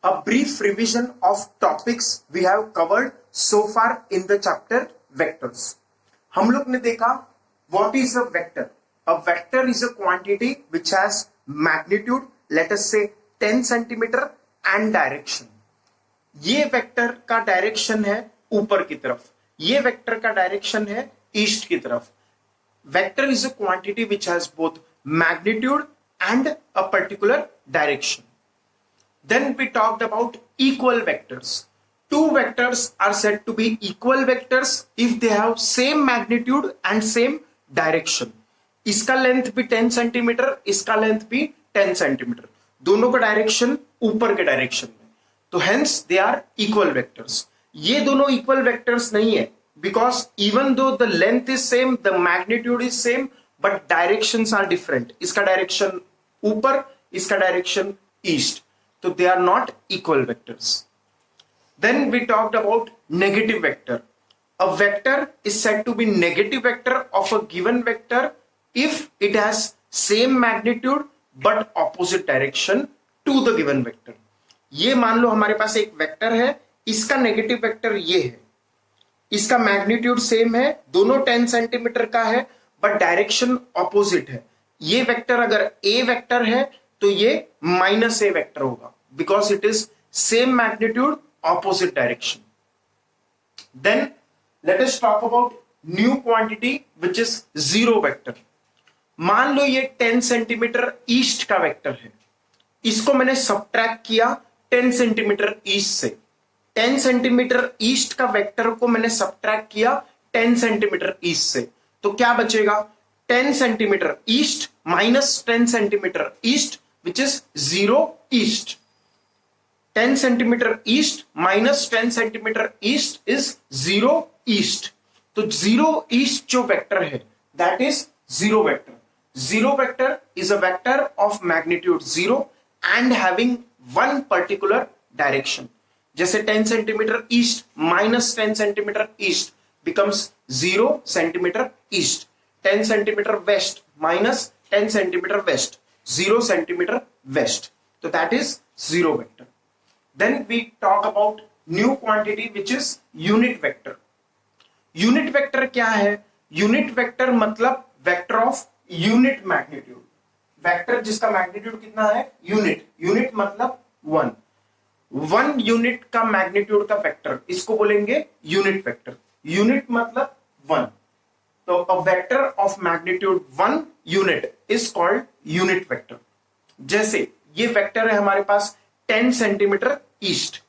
a brief revision of topics we have covered so far in the chapter vectors. हम लोग ने देखा what is a vector. A vector is a quantity which has magnitude, let us say 10 centimeter and direction. ये vector का direction है ऊपर की तरफ, ये वेक्टर का डायरेक्शन है ईस्ट की तरफ. Vector is a quantity which has both magnitude and a particular direction. Then we talked about equal vectors. Two vectors are said to be equal vectors if they have same magnitude and same direction. इसका length भी 10 centimetre, इसका length भी 10 centimetre, दोनों का direction ऊपर के direction में, तो hence they are equal vectors. ये दोनों इक्वल वेक्टर्स नहीं है because even though the length is same, the magnitude is same, but directions are different. इसका डायरेक्शन ऊपर, इसका डायरेक्शन ईस्ट, तो they are not equal vectors. Then we talked about negative vector. A vector is said to be negative vector of a given vector if it has same magnitude but opposite direction to the given vector. ये मान लो हमारे पास एक vector है, इसका negative vector ये है, इसका magnitude same है, दोनों 10 सेंटीमीटर का है, बट डायरेक्शन ऑपोजिट है. ये वेक्टर अगर ए वेक्टर है तो ये माइनस ए वेक्टर होगा because it is same magnitude opposite direction. Then let us talk about new quantity which is zero vector. मान लो ये 10 सेंटीमीटर ईस्ट का वेक्टर है, इसको मैंने सबट्रैक्ट किया 10 सेंटीमीटर ईस्ट से. 10 सेंटीमीटर ईस्ट का वेक्टर को मैंने सबट्रैक्ट किया 10 सेंटीमीटर ईस्ट से, तो क्या बचेगा? 10 centimetre east minus 10 centimetre east which is zero east. 10 centimetre east minus 10 centimetre east is zero east. तो जीरो ईस्ट जो वेक्टर है that is zero vector. Zero vector is a vector of magnitude zero and having one particular direction. जैसे 10 centimetre east minus 10 centimetre east becomes 0 centimetre east. 10 centimetre west minus 10 centimetre west, 0 centimetre west. तो that is zero vector. Then we talk about new quantity which is unit vector. Unit vector क्या है? Unit vector मतलब vector of unit magnitude. Vector जिसका magnitude कितना है? Unit. Unit मतलब 1. 1 unit का magnitude का वेक्टर, इसको बोलेंगे यूनिट वेक्टर. यूनिट मतलब 1. तो a vector of magnitude 1 unit is called unit vector. जैसे ये वेक्टर है हमारे पास 10 सेंटीमीटर ईस्ट.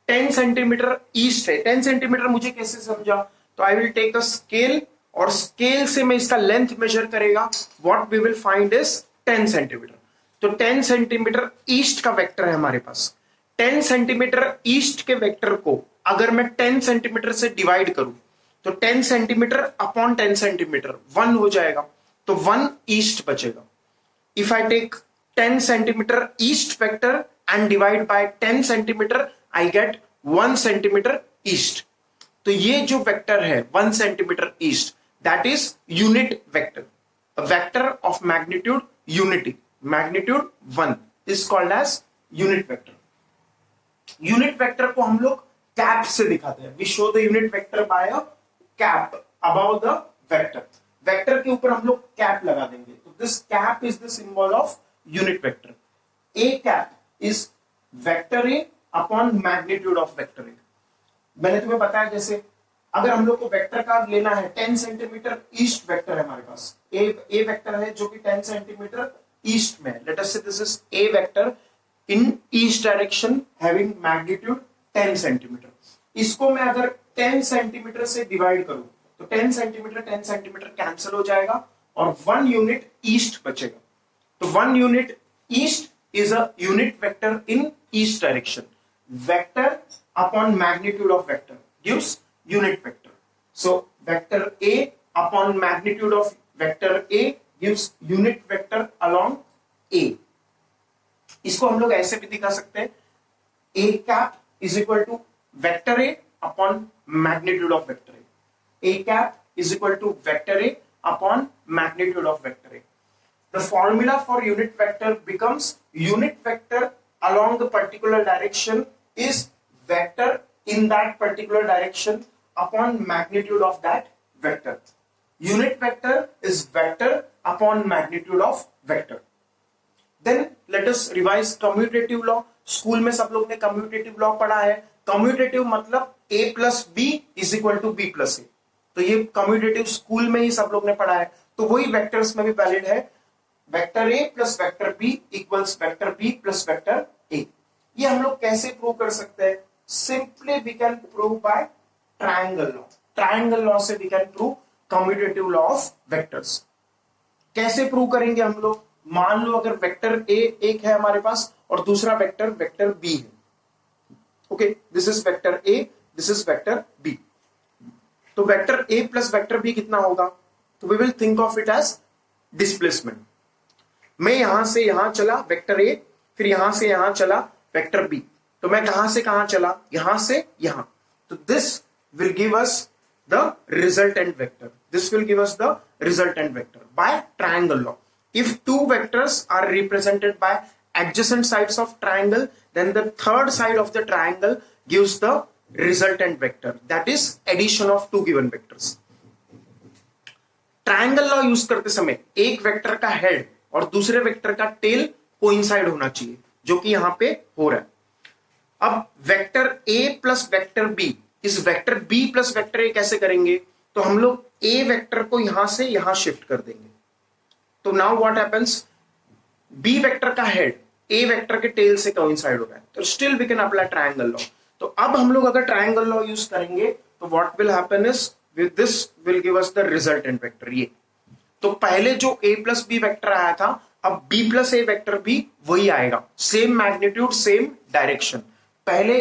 10 सेंटीमीटर ईस्ट है. 10 सेंटीमीटर मुझे कैसे समझा? तो I will take a scale और स्केल से मैं इसका लेंथ मेजर करेगा. What we will find is 10 centimetre. तो 10 सेंटीमीटर ईस्ट का वेक्टर है हमारे पास. 10 सेंटीमीटर ईस्ट के वेक्टर को अगर मैं 10 सेंटीमीटर से डिवाइड करूं तो 10 सेंटीमीटर अपॉन 10 सेंटीमीटर 1 हो जाएगा, तो 1 ईस्ट बचेगा. If I take 10 centimetre east vector and divide by 10 centimetre I get 1 centimetre east. तो ये जो वेक्टर है 1 centimetre east that is unit vector. A vector of magnitude unity, magnitude 1 is called as unit vector. Unit vector को हम लोग cap से दिखाते हैं. We show the unit vector by a cap above the vector. Vector के ऊपर हम लोग कैप लगा देंगे, तो this cap is the symbol of unit vector. A cap is vector A upon magnitude of vector A. मैंने तुम्हें बताया जैसे अगर हम लोग को वेक्टर का लेना है 10 सेंटीमीटर ईस्ट वेक्टर है हमारे पास. ए वेक्टर है जो कि 10 सेंटीमीटर ईस्ट में. लेट अस से this is a vector in east direction having magnitude 10 centimetre. इसको मैं अगर 10 सेंटीमीटर से डिवाइड करूं तो 10 सेंटीमीटर कैंसिल हो जाएगा और 1 यूनिट ईस्ट बचेगा. तो 1 unit east is a unit vector in east direction. Vector upon magnitude of vector gives unit vector. So vector A upon magnitude of vector A gives unit vector along A. इसको हम लोग ऐसे भी दिखा सकते हैं. A cap is equal to vector A upon magnitude of vector A. A cap is equal to vector A upon magnitude of vector A. The formula for unit vector becomes unit vector along the particular direction is vector in that particular direction upon magnitude of that vector. Unit vector is vector upon magnitude of vector. Then let us revise commutative law. School में सब लोग ने commutative law पढ़ा है. Commutative मतलब a plus b is equal to b plus a. तो ये commutative school में ही सब लोग ने पढ़ा है. तो वही वेक्टर्स में भी वैलिड है. Vector a plus vector b equals vector b plus vector a. ये हम लोग कैसे प्रूव कर सकते हैं? Simply we can prove by triangle law. Triangle law से we can prove commutative law of vectors. कैसे प्रूव करेंगे हम लोग? मान लो अगर वेक्टर a एक है हमारे पास और दूसरा वेक्टर वेक्टर b है. Okay, this is vector a, this is vector b. तो vector a plus vector b कितना होगा? तो we will think of it as displacement. मैं यहां से यहां चला वेक्टर a, फिर यहां से यहां चला वेक्टर b. तो मैं कहां से कहां चला? यहां से यहां. तो this will give us the resultant vector. This will give us the resultant vector by triangle law. If two vectors are represented by adjacent sides of triangle, then the third side of the triangle gives the resultant vector. That is addition of two given vectors. Triangle law use करते समय एक vector का head और दूसरे vector का tell coincide होना चाहिए, जो कि यहां पे हो रहा है. अब vector a plus vector b, इस vector b plus vector a कैसे करेंगे? तो हम लोग a वेक्टर को यहां से यहां शिफ्ट कर देंगे. तो now what happens? b vector का हेड a वेक्टर के टेल से कोइंसाइड हो रहा है, तो still we can apply triangle law. तो अब हम लोग अगर ट्रायंगल लॉ यूज करेंगे तो what will happen is with this will give us the resultant vector. ये तो पहले जो a प्लस b वेक्टर आया था, अब b प्लस a वेक्टर भी वही आएगा. Same magnitude, same direction. पहले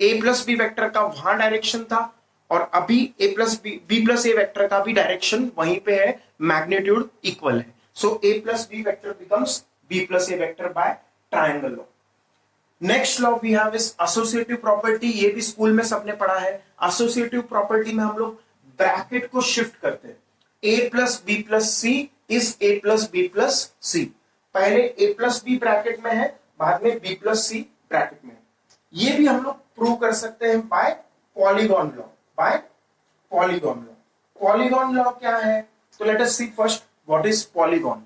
a प्लस बी वेक्टर का वहां डायरेक्शन था और अभी a plus B plus A vector का भी डायरेक्शन वहीं पे है, मैग्नीट्यूड इक्वल है. So a plus B vector becomes b plus A vector by triangle law. Next law we have is associative property. ये भी स्कूल में सबने पढ़ा है. एसोसिएटिव प्रॉपर्टी में हम लोग ब्रैकेट को शिफ्ट करते हैं. a plus B plus C is a plus B plus C. पहले a प्लस बी ब्रैकेट में है, बाद में b प्लस सी ब्रैकेट में है. ये भी हम लोग प्रूव कर सकते हैं by polygon law. By polygon law. Polygon law क्या है? तो let us see first what is polygon.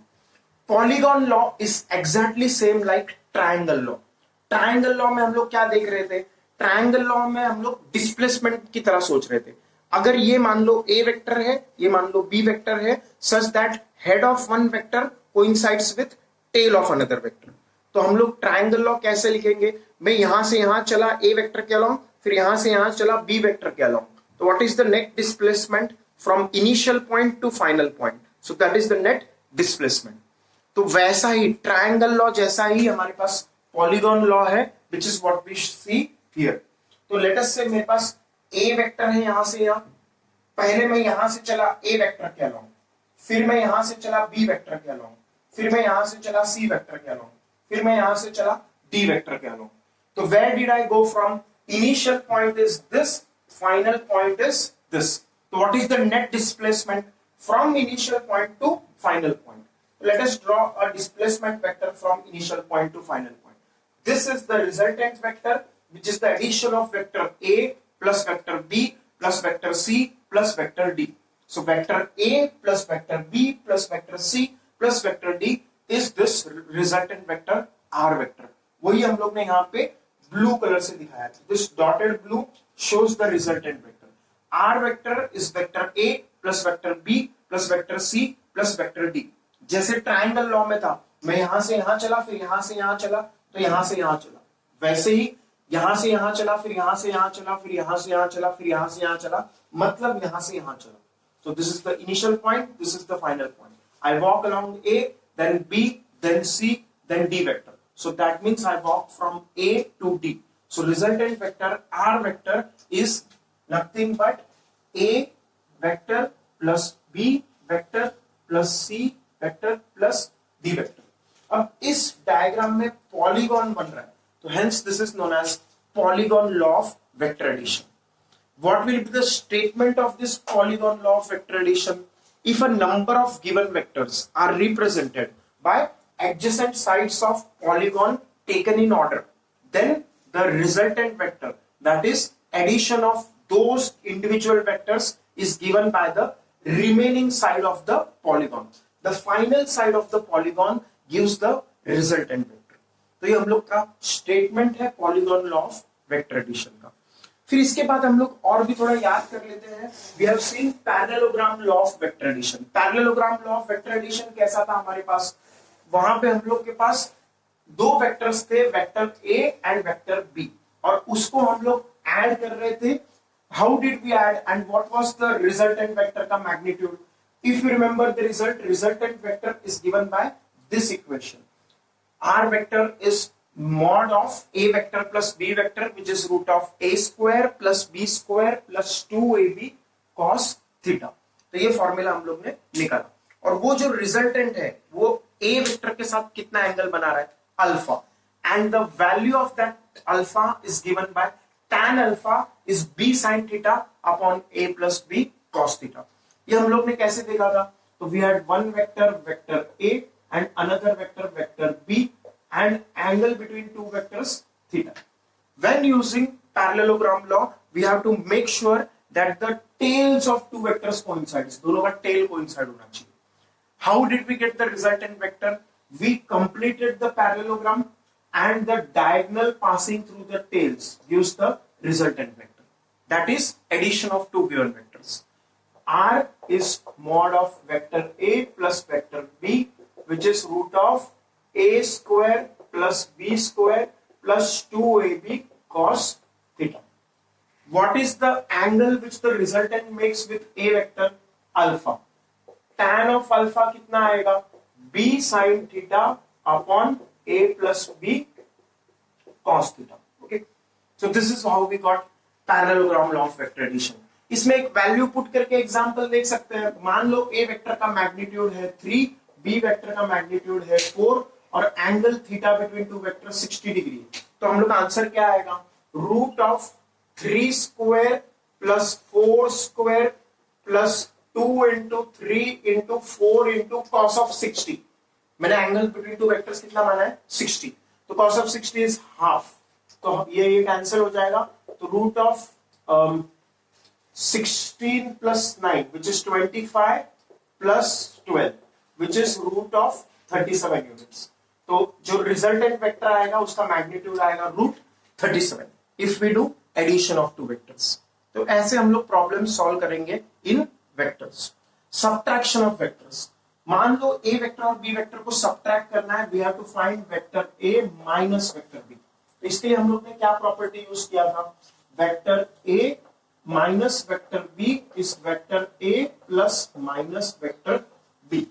Polygon law is exactly same like triangle law. Triangle law में हम लोग क्या देख रहे थे? ट्रायंगल लॉ में हम लोग डिस्प्लेसमेंट की तरह सोच रहे थे. अगर ये मान लो a वेक्टर है, ये मान लो b वेक्टर है, such that head of one vector coincides with tail of another vector. तो हम लोग ट्रायंगल लॉ कैसे लिखेंगे? मैं यहां से यहां चला a वेक्टर के अलोंग, फिर यहां से यहां चला b वेक्टर के अलोंग. तो what is the net displacement from initial point two final point? So that is the net displacement. तो वैसा ही ट्रायंगल लॉ जैसा ही हमारे पास पॉलीगॉन लॉ है, which is what we see here. तो लेट अस से मेरे पास a vector है यहां से यहां. पहले मैं यहां से चला a वेक्टर के अलोंग, फिर मैं यहां से चला b वेक्टर के अलोंग, फिर मैं यहां से चला c वेक्टर के अलोंग, फिर मैं यहां से चला d वेक्टर के अलोंग. तो where did I go from? Initial point is this, final point is this. So what is the net displacement from initial point to final point? Let us draw a displacement vector from initial point to final point. This is the resultant vector, which is the addition of vector a plus vector b plus vector c plus vector d. So vector a plus vector b plus vector c plus vector d is this resultant vector r vector. वही हम लोग ने यहाँ पे blue colour से दिखाया था. This dotted blue shows the resultant vector. R vector is vector A plus vector B plus vector C plus vector D. जैसे ट्रायंगल लॉ में था, मैं यहां से यहां चला, फिर यहां से यहां चला, तो यहां से यहां चला. वैसे ही यहां से यहां चला, फिर यहां से यहां चला, फिर यहां से यहां चला, फिर यहां से यहां चला, मतलब यहां से यहां चला. So this is the initial point, this is the final point. I walk along A, then B, then C, then D vector. So that means I walk from A to D. So resultant vector R vector is nothing but A vector plus B vector plus C vector plus D vector. अब इस diagram में polygon बन रहा है, तो hence this is known as polygon law of vector addition. What will be the statement of this polygon law of vector addition? If a number of given vectors are represented by adjacent sides of polygon taken in order, then the resultant vector, that is addition of those individual vectors, is given by the remaining side of the polygon. The final side of the polygon gives the resultant vector. तो ये हम लोग का statement है polygon law of vector addition का। फिर इसके बाद हम लोग और भी थोड़ा याद कर लेते हैं। We have seen parallelogram law of vector addition. Parallelogram law of vector addition कैसा था हमारे पास? वहां पे हम लोग के पास दो वेक्टर्स थे, vector A and vector B, और उसको हम लोग ऐड कर रहे थे। How did we add and what was the resultant vector का magnitude? If you remember the resultant vector is given by this equation. R vector is mod of A vector plus B vector, which is root of A square plus B square plus 2AB cos theta। तो ये formula हम लोग ने निकाला, और वो जो resultant है वो A वेक्टर के साथ कितना एंगल बना रहा है? Alpha, and the value of that alpha is given bye tan alpha is B sin theta upon A plus B cos theta। ये हम लोग ने कैसे देखा था? तो we had one vector vector A and another vector vector B, and angle between two vectors theta. When using parallelogram law, we have to make sure that the tails of two vectors coincides. दोनों का tail coincide होना चाहिए। How did we get the resultant vector? We completed the parallelogram, and the diagonal passing through the tails gives the resultant vector. That is addition of two given vectors. R is mod of vector A plus vector B, which is root of A square plus B square plus 2AB cos theta. What is the angle which the resultant makes with A vector? Alpha. Tan of alpha कितना आएगा? B sin theta upon A plus B cos theta. Okay. So this is how we got parallelogram law of vector addition. इसमें एक value put करके example देख सकते हैं। मान लो A वेक्टर का मैग्नीट्यूड है 3, बी वेक्टर का मैग्नीट्यूड है 4, और angle theta between two vectors 60 degree है। तो हम लोग का आंसर क्या आएगा? Root of 3 square plus 4 square plus 2 into 3 into 4 into cos of 60। मैंने एंगल बिटवीन टू वेक्टर्स कितना माना है? 60। तो कॉस ऑफ 60 इज हाफ, तो ये कैंसिल हो जाएगा। तो root of 16 plus 9 which is 25 plus 12 which is root of 37 units। तो जो रिजल्टेंट वेक्टर आएगा उसका मैग्नीट्यूड आएगा root 37 if we do addition of two vectors. तो ऐसे हम लोग प्रॉब्लम सॉल्व करेंगे in vectors. Subtraction of vectors. मान लो ए वेक्टर और बी वेक्टर को सब्ट्रैक्ट करना है, we have to find vector A minus vector B. तो इसके लिए हम लोग ने क्या प्रॉपर्टी यूज किया था? Vector A minus vector B is vector A plus minus vector B.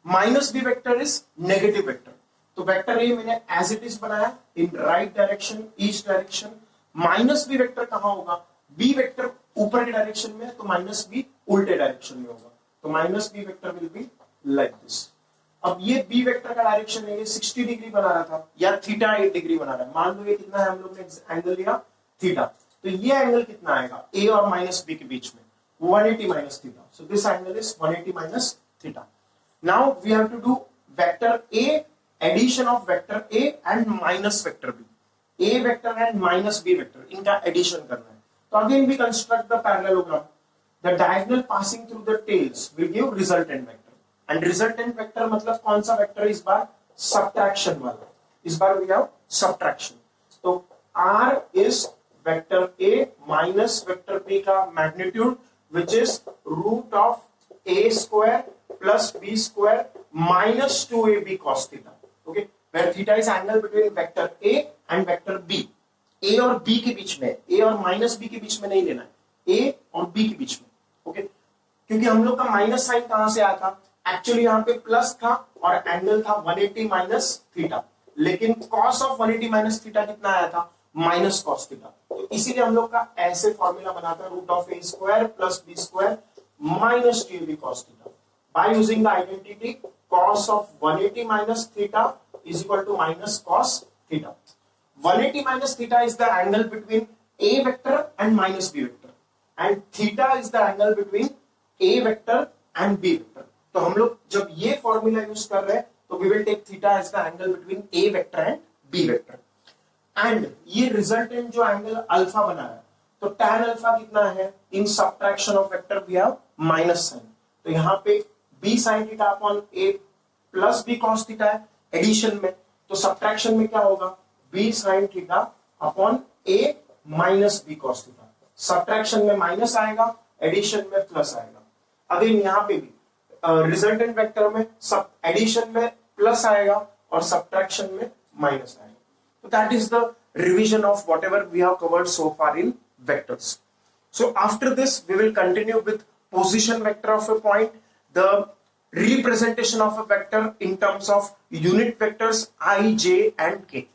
Minus B vector is negative vector, तो वेक्टर ए मैंने एज इट इज बनाया in right direction each direction. Minus B vector कहां होगा? B vector ऊपर के direction में, तो minus B उल्टे डायरेक्शन में होगा। तो minus B vector will be like this. अब ये बी वेक्टर का डायरेक्शन है, ये 60 डिग्री बना रहा था या थीटा 8 डिग्री बना रहा है। मान लो ये कितना है, हम लोग ने एंगल लिया थीटा, तो ये एंगल कितना आएगा? ए और माइनस बी के बीच में 180 minus theta. So this angle is 180 minus theta. Now we have to do vector A, addition of vector A and minus vector B. A vector and minus B vector, इनका addition करना है। तो again we construct the parallelogram. The diagonal passing through the tails will give resultant vector. And resultant vector मतलब कौन सा vector? इस बार subtraction वाला। इस बार we have subtraction. तो R is vector A minus vector B का magnitude, which is root of A square plus b square minus 2ab cos theta, okay, where theta is angle between vector a and vector b। a और b के बीच में, a और minus b के बीच में नहीं लेना है, a और b के बीच में, ओके। क्योंकि हम लोग का माइनस साइन कहां से आया था? एक्चुअली यहाँ पे प्लस था और एंगल था 180 माइनस थीटा, लेकिन cos ऑफ 180 माइनस थीटा कितना आया था? Minus cos theta. तो इसीलिए हम लोग का ऐसे फॉर्मूला बना था, root of a square plus b square minus 2ab cos theta. By using the identity cos of 180 minus theta is equal to minus cos theta. 180 minus theta is the angle between A vector and minus B vector, and theta is the angle between A vector and B vector. तो हम लोग जब ये formula use कर रहे हैं तो we will take theta as the angle between A vector and B vector. And ये रिजल्टेंट जो एंगल अल्फा बना है, तो tan अल्फा कितना है, in subtraction of vector we have minus sign, तो यहाँ पे b sin theta upon a plus b cos theta है एडिशन में, तो सब्ट्रैक्शन में क्या होगा, b sin theta upon a minus b cos theta. Subtraction में माइनस आएगा, एडिशन में प्लस आएगा। अगेन यहाँ पे भी रिजल्टेंट वेक्टर में सब एडिशन में प्लस आएगा और सब्ट्रैक्शन में माइनस आएगा। So that is the revision of whatever we have covered so far in vectors. So after this, we will continue with position vector of a point, the representation of a vector in terms of unit vectors I, J and K.